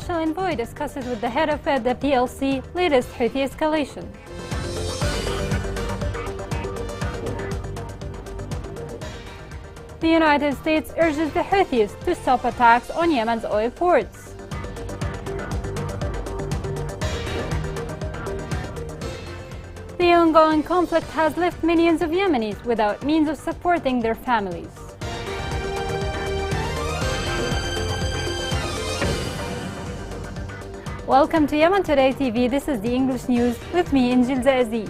special envoy discusses with the head of the PLC latest Houthi escalation. The United States urges the Houthis to stop attacks on Yemen's oil ports. The ongoing conflict has left millions of Yemenis without means of supporting their families. Welcome to Yemen Today TV. This is the English news with me, Injil Zazi.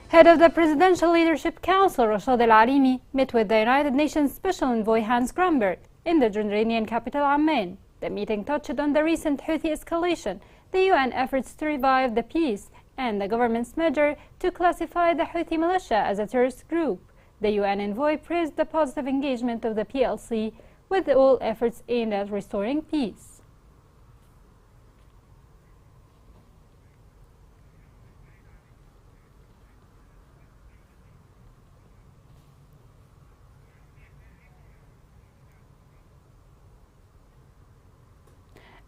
Head of the Presidential Leadership Council, Rashad Al-Arimi, met with the United Nations Special Envoy Hans Grunberg in the Jordanian capital Amman. The meeting touched on the recent Houthi escalation, the UN efforts to revive the peace, and the government's measure to classify the Houthi militia as a terrorist group. The UN envoy praised the positive engagement of the PLC with all efforts aimed at restoring peace.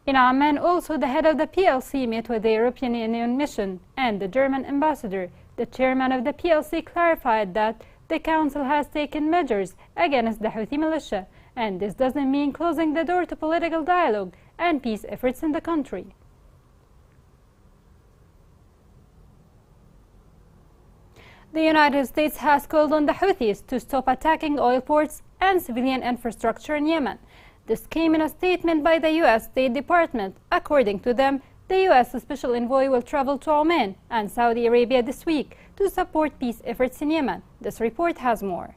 In Amman, also, the head of the PLC met with the European Union mission and the German ambassador. The chairman of the PLC clarified that the Council has taken measures against the Houthi militia, and this doesn't mean closing the door to political dialogue and peace efforts in the country. The United States has called on the Houthis to stop attacking oil ports and civilian infrastructure in Yemen. This came in a statement by the U.S. State Department. According to them, the U.S. Special Envoy will travel to Oman and Saudi Arabia this week to support peace efforts in Yemen. This report has more.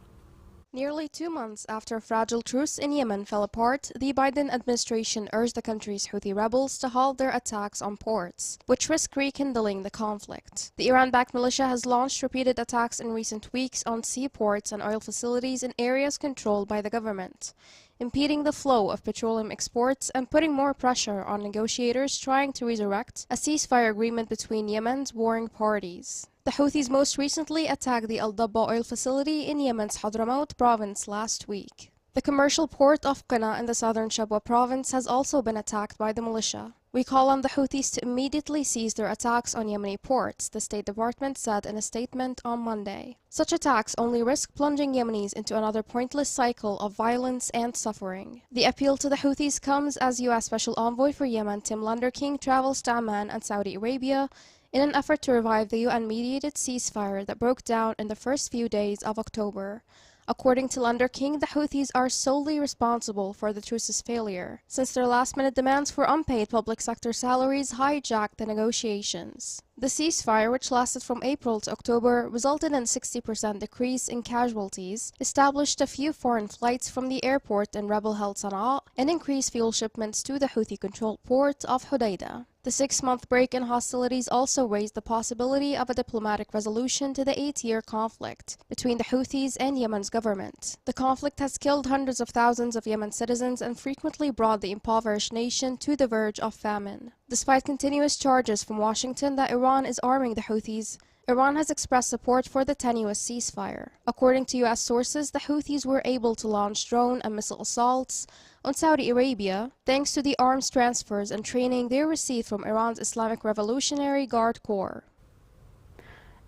Nearly 2 months after a fragile truce in Yemen fell apart, the Biden administration urged the country's Houthi rebels to halt their attacks on ports, which risk rekindling the conflict. The Iran-backed militia has launched repeated attacks in recent weeks on seaports and oil facilities in areas controlled by the government, impeding the flow of petroleum exports and putting more pressure on negotiators trying to resurrect a ceasefire agreement between Yemen's warring parties. The Houthis most recently attacked the Al Dabba oil facility in Yemen's Hadramaut province last week. The commercial port of Qina in the southern Shabwa province has also been attacked by the militia. We call on the Houthis to immediately cease their attacks on Yemeni ports, the State Department said in a statement on Monday. Such attacks only risk plunging Yemenis into another pointless cycle of violence and suffering. The appeal to the Houthis comes as U.S. Special Envoy for Yemen Tim Lunderking travels to Amman and Saudi Arabia in an effort to revive the UN-mediated ceasefire that broke down in the first few days of October. According to Lunderking, the Houthis are solely responsible for the truce's failure, since their last-minute demands for unpaid public sector salaries hijacked the negotiations. The ceasefire, which lasted from April to October, resulted in a 60% decrease in casualties, established a few foreign flights from the airport in rebel-held Sana'a, and increased fuel shipments to the Houthi-controlled port of Hodeidah. The 6-month break in hostilities also raised the possibility of a diplomatic resolution to the 8-year conflict between the Houthis and Yemen's government. The conflict has killed hundreds of thousands of Yemen citizens and frequently brought the impoverished nation to the verge of famine. Despite continuous charges from Washington that Iran is arming the Houthis, Iran has expressed support for the tenuous ceasefire. According to U.S. sources, the Houthis were able to launch drone and missile assaults on Saudi Arabia thanks to the arms transfers and training they received from Iran's Islamic Revolutionary Guard Corps.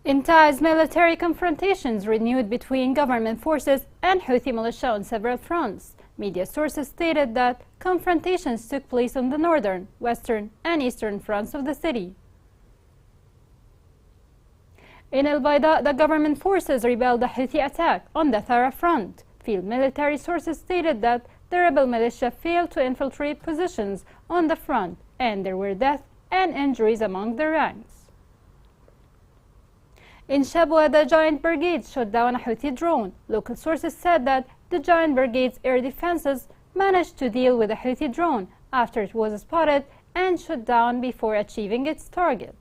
In Taiz, military confrontations renewed between government forces and Houthi militia on several fronts. Media sources stated that confrontations took place on the northern, western, and eastern fronts of the city. In El Baida, the government forces repelled the Houthi attack on the Thara front. Field military sources stated that the rebel militia failed to infiltrate positions on the front, and there were deaths and injuries among the ranks. In Shabwa, the Giant Brigade shot down a Houthi drone. Local sources said that the Giant Brigade's air defenses managed to deal with the Houthi drone after it was spotted and shot down before achieving its target.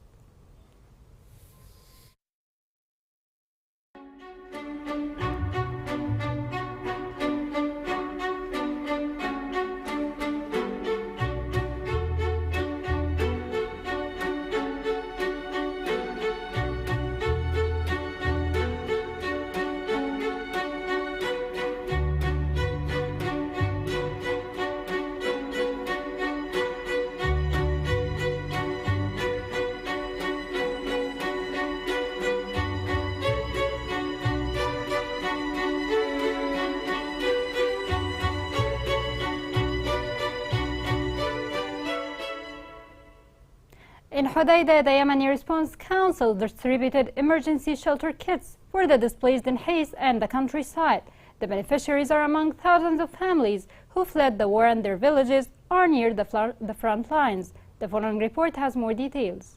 In Hodeidah, the Yemeni Response Council distributed emergency shelter kits for the displaced in Hais and the countryside. The beneficiaries are among thousands of families who fled the war and their villages are near the front lines. The following report has more details.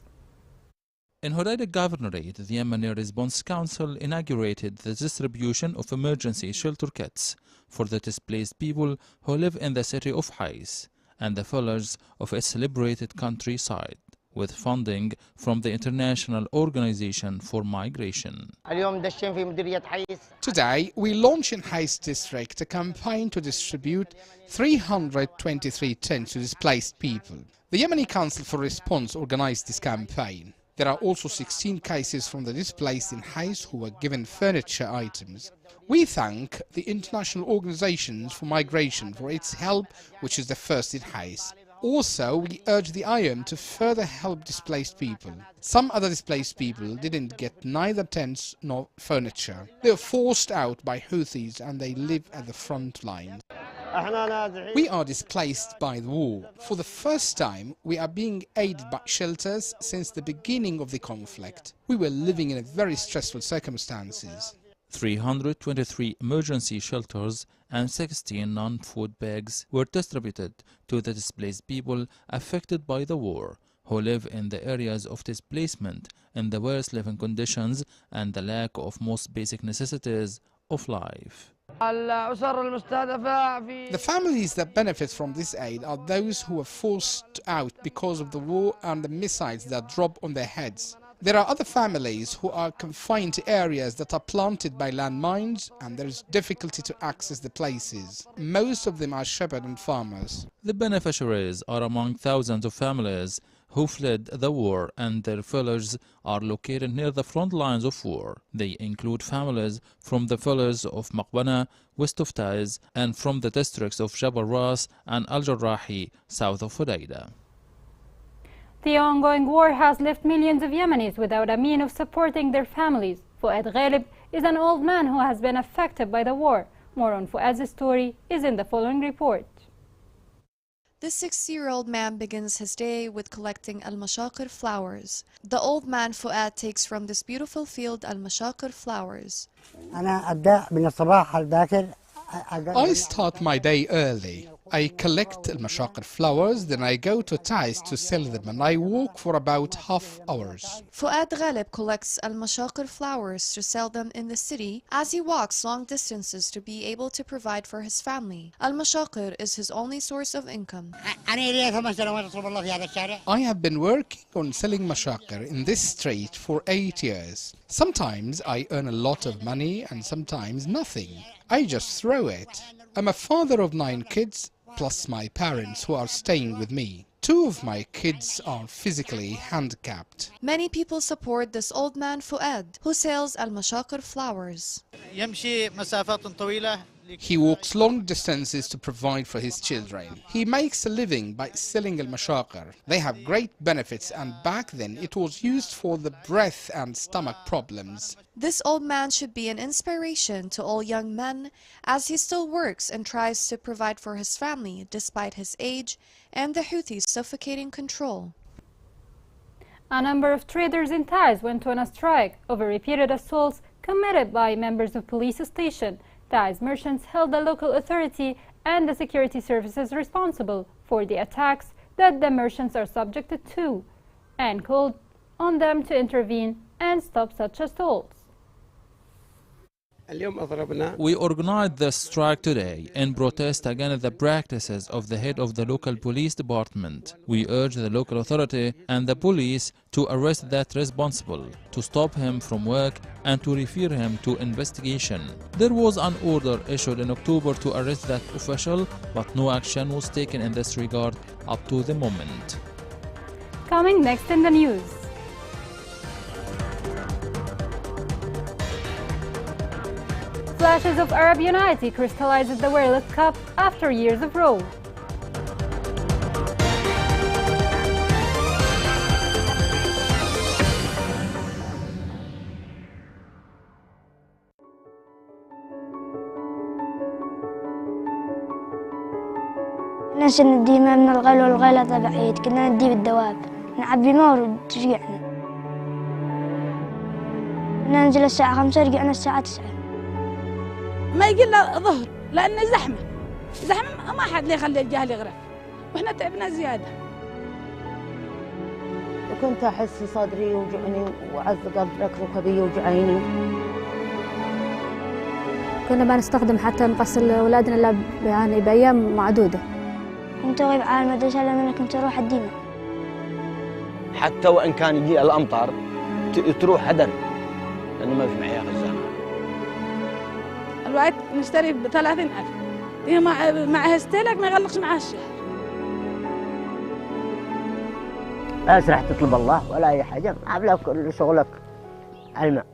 In Hodeidah Governorate, the Yemeni Response Council inaugurated the distribution of emergency shelter kits for the displaced people who live in the city of Hais and the villages of its liberated countryside, with funding from the International Organization for Migration. Today, we launch in Hais district a campaign to distribute 323 tents to displaced people. The Yemeni Council for Response organized this campaign. There are also 16 cases from the displaced in Hais who were given furniture items. We thank the International Organization for Migration for its help, which is the first in Hais. Also, we urge the IOM to further help displaced people. Some other displaced people didn't get neither tents nor furniture. They were forced out by Houthis and they live at the front lines. We are displaced by the war. For the first time, we are being aided by shelters since the beginning of the conflict. We were living in very stressful circumstances. 323 emergency shelters and 16 non-food bags were distributed to the displaced people affected by the war, who live in the areas of displacement in the worst living conditions and the lack of most basic necessities of life. The families that benefit from this aid are those who were forced out because of the war and the missiles that drop on their heads. There are other families who are confined to areas that are planted by landmines and there is difficulty to access the places. Most of them are shepherds and farmers. The beneficiaries are among thousands of families who fled the war and their villages are located near the front lines of war. They include families from the villages of Maqbana, west of Taiz, and from the districts of Jabal Ras and Al Jarrahi, south of Hodeidah. The ongoing war has left millions of Yemenis without a means of supporting their families. Fuad Ghalib is an old man who has been affected by the war. More on Fuad's story is in the following report. This 60-year-old man begins his day with collecting al-mashaqir flowers. The old man Fuad takes from this beautiful field al-mashaqir flowers. I start my day early. I collect al-mashaqir flowers, then I go to Taiz to sell them and I walk for about half hours. Fuad Ghalib collects al-mashaqir flowers to sell them in the city as he walks long distances to be able to provide for his family. Al-mashaqir is his only source of income. I have been working on selling mashaqir in this street for 8 years. Sometimes I earn a lot of money and sometimes nothing. I just throw it. I'm a father of 9 kids, plus my parents who are staying with me. 2 of my kids are physically handicapped. Many people support this old man Fuad, who sells al-mashaqir flowers. He walks long distances to provide for his children. He makes a living by selling al-mashaqir. They have great benefits and back then it was used for the breath and stomach problems. This old man should be an inspiration to all young men as he still works and tries to provide for his family despite his age and the Houthis' suffocating control. A number of traders in Taiz went on a strike over repeated assaults committed by members of police station. Taiz merchants held the local authority and the security services responsible for the attacks that the merchants are subjected to and called on them to intervene and stop such assaults. We organized the strike today in protest against the practices of the head of the local police department. We urge the local authority and the police to arrest that responsible, to stop him from work and to refer him to investigation. There was an order issued in October to arrest that official, but no action was taken in this regard up to the moment. Coming next in the news. Flashes of Arab unity crystallizes the World Cup after years of row. كنا ندي ما من الغل والغلة بعيد، كنا ندي بالدواب. نعبي ماء وترجعنا. ننزل الساعة 5 رجعنا الساعة 9. ما يجي لنا ظهر لأنه زحمة ما حد يخلي الجهل يغرق وإحنا تعبنا زيادة. وكنت أحس صدري يوجعني وعز قبلك ركبي يوجعيني. كنا ما نستخدم حتى نغسل أولادنا إلا يعني بأيام معدودة. كنت أغيب على المدرسة لما كنت أروح الديمة. حتى وإن كان يجي الأمطار تروح هدر لأنه ما في معي خزانة. الوقت نشتري ب30,000 هي معها استهلاك ما يغلقش معها الشهر. بس راح تطلب الله ولا أي حاجة، عاملة كل شغلك على الماء.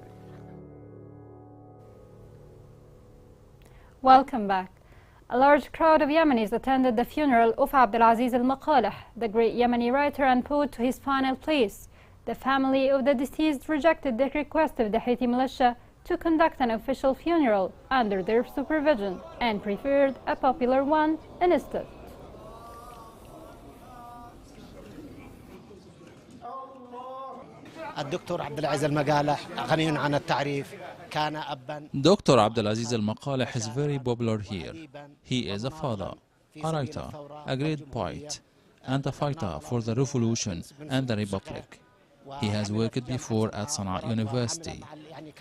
Welcome back. A large crowd of Yemenis attended the funeral of Abdelaziz al-Maqaleh, the great Yemeni writer and poet, to his final place. The family of the deceased rejected the request of the Houthi militia to conduct an official funeral under their supervision and preferred a popular one instead. الدكتور عبد العزيز المقالح غني عن التعريف. Dr. Abdelaziz al-Maqaleh is very popular here. He is a father, a writer, a great poet, and a fighter for the revolution and the republic. He has worked before at Sana'a University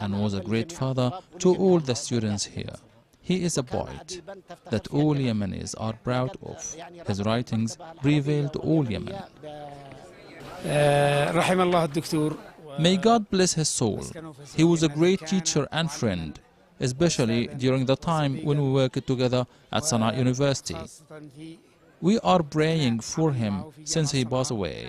and was a great father to all the students here. He is a poet that all Yemenis are proud of. His writings prevail to all Yemen. May God bless his soul. He was a great teacher and friend, especially during the time when we worked together at Sana'a University. We are praying for him since he passed away.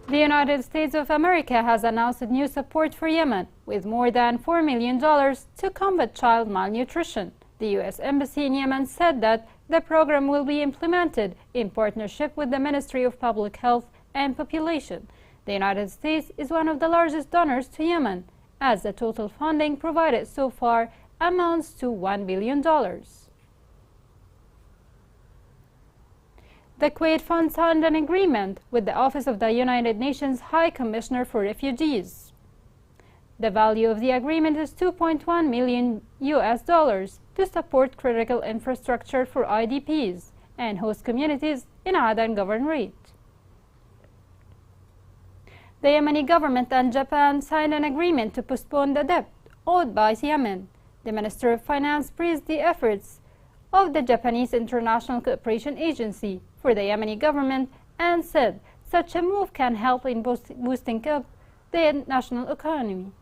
The United States of America has announced new support for Yemen with more than $4 million to combat child malnutrition. The U.S. Embassy in Yemen said that the program will be implemented in partnership with the Ministry of Public Health and Population. The United States is one of the largest donors to Yemen, as the total funding provided so far amounts to $1 billion. The Kuwait Fund signed an agreement with the Office of the United Nations High Commissioner for Refugees. The value of the agreement is $2.1 million to support critical infrastructure for IDPs and host communities in Aden Governorate. The Yemeni government and Japan signed an agreement to postpone the debt owed by Yemen. The Minister of Finance praised the efforts of the Japanese International Cooperation Agency for the Yemeni government and said such a move can help in boosting up the national economy.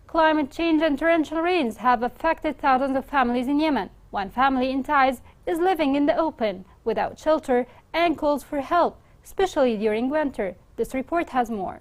Climate change and torrential rains have affected thousands of families in Yemen. One family in Taiz is living in the open without shelter and calls for help, especially during winter. This report has more.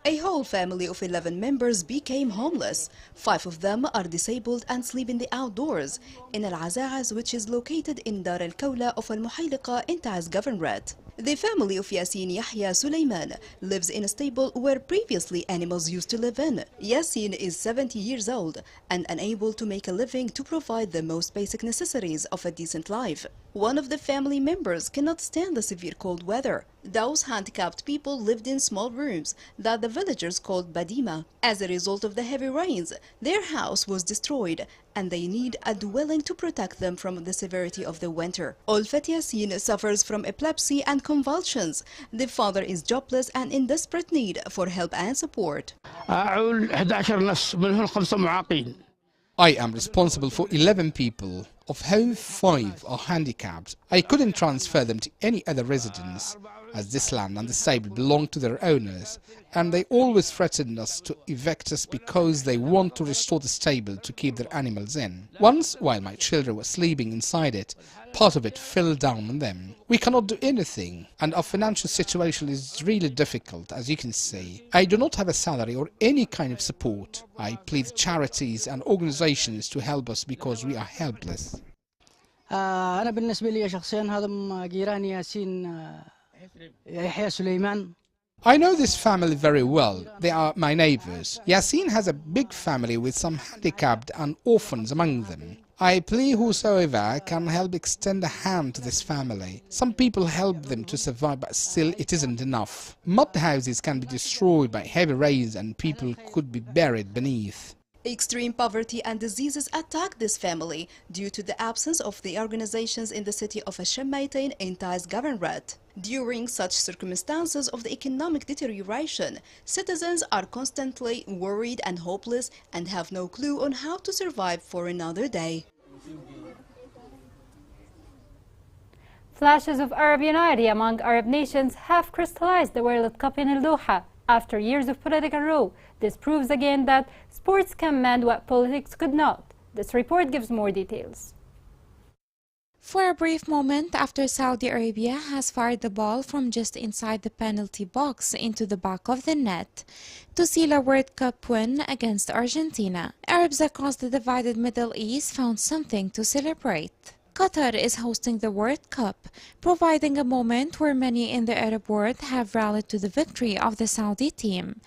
A whole family of 11 members became homeless. 5 of them are disabled and sleep in the outdoors in Al-Azaz, which is located in Dar al-Kawla of Al-Muhayliqa in Taiz Governorate. The family of Yasin Yahya Sulaiman lives in a stable where previously animals used to live in. Yasin is 70 years old and unable to make a living to provide the most basic necessities of a decent life. One of the family members cannot stand the severe cold weather. Those handicapped people lived in small rooms that the villagers called Badima. As a result of the heavy rains, their house was destroyed and they need a dwelling to protect them from the severity of the winter. Ulfat Yasin suffers from epilepsy and convulsions. The father is jobless and in desperate need for help and support. I am responsible for 11 people, of whom 5 are handicapped. I couldn't transfer them to any other residence, as this land and the stable belong to their owners, and they always threatened us to evict us because they want to restore the stable to keep their animals in. Once, while my children were sleeping inside it, part of it fell down on them. We cannot do anything, and our financial situation is really difficult, as you can see. I do not have a salary or any kind of support. I plead charities and organizations to help us because we are helpless. أنا بالنسبة لي شخصيا هذا جيراني ياسين يحيى سليمان. I know this family very well. They are my neighbors. Yasin has a big family with some handicapped and orphans among them. I plead whosoever can help extend a hand to this family. Some people help them to survive, but still it isn't enough. Mud houses can be destroyed by heavy rains and people could be buried beneath. Extreme poverty and diseases attacked this family due to the absence of the organizations in the city of Al-Shamaitain in Taiz Governorate. During such circumstances of the economic deterioration, citizens are constantly worried and hopeless and have no clue on how to survive for another day. Flashes of Arab unity among Arab nations have crystallized the World Cup in Doha. After years of political row, this proves again that sports can mend what politics could not. This report gives more details. For a brief moment after Saudi Arabia has fired the ball from just inside the penalty box into the back of the net to seal a World Cup win against Argentina, Arabs across the divided Middle East found something to celebrate. Qatar is hosting the World Cup, providing a moment where many in the Arab world have rallied to the victory of the Saudi team.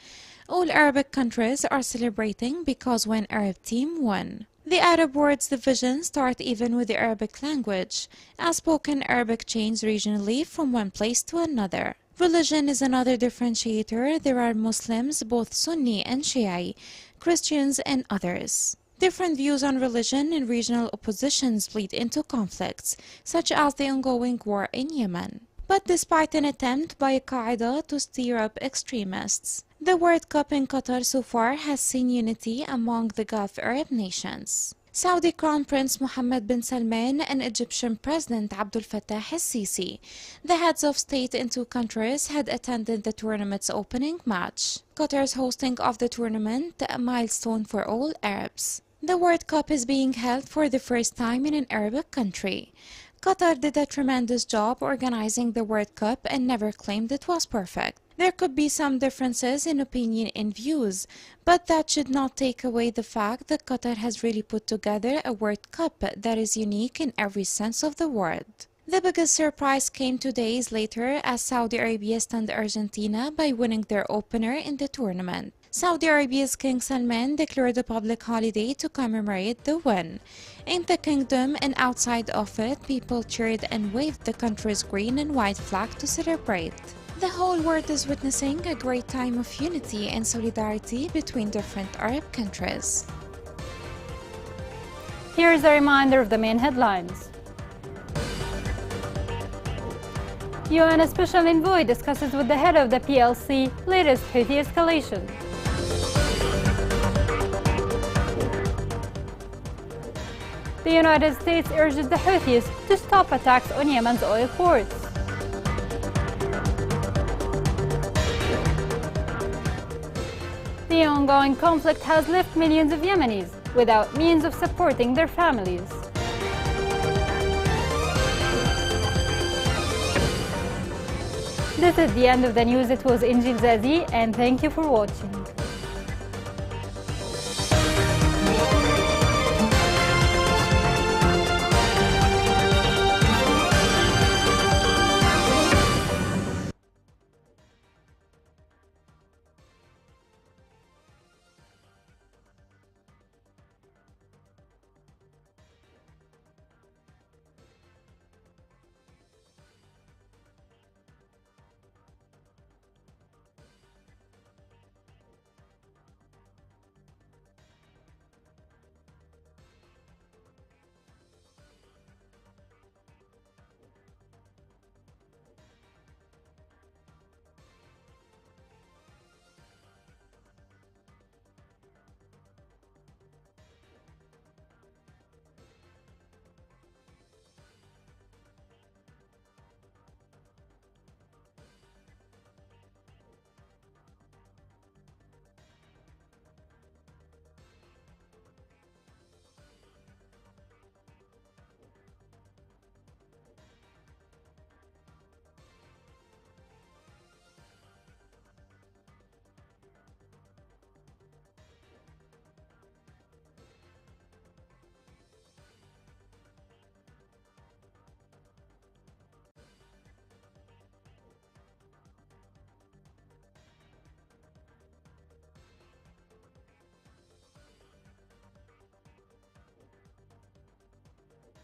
All Arabic countries are celebrating because one Arab team won. The Arab world's divisions start even with the Arabic language, as spoken Arabic changes regionally from one place to another. Religion is another differentiator. There are Muslims, both Sunni and Shia, Christians and others. Different views on religion and regional oppositions bleed into conflicts, such as the ongoing war in Yemen. But despite an attempt by Al-Qaeda to stir up extremists, the World Cup in Qatar so far has seen unity among the Gulf Arab nations. Saudi Crown Prince Mohammed bin Salman and Egyptian President Abdel Fattah el-Sisi, the heads of state in two countries, had attended the tournament's opening match. Qatar's hosting of the tournament, a milestone for all Arabs. The World Cup is being held for the first time in an Arabic country. Qatar did a tremendous job organizing the World Cup and never claimed it was perfect. There could be some differences in opinion and views, but that should not take away the fact that Qatar has really put together a World Cup that is unique in every sense of the word. The biggest surprise came 2 days later as Saudi Arabia stunned Argentina by winning their opener in the tournament. Saudi Arabia's King Salman declared a public holiday to commemorate the win. In the kingdom and outside of it, people cheered and waved the country's green and white flag to celebrate. The whole world is witnessing a great time of unity and solidarity between different Arab countries. Here's a reminder of the main headlines. UN Special Envoy discusses with the head of the PLC latest Houthi escalation. The United States urges the Houthis to stop attacks on Yemen's oil ports. The ongoing conflict has left millions of Yemenis without means of supporting their families. This is the end of the news. It was Injil Zazi, and thank you for watching.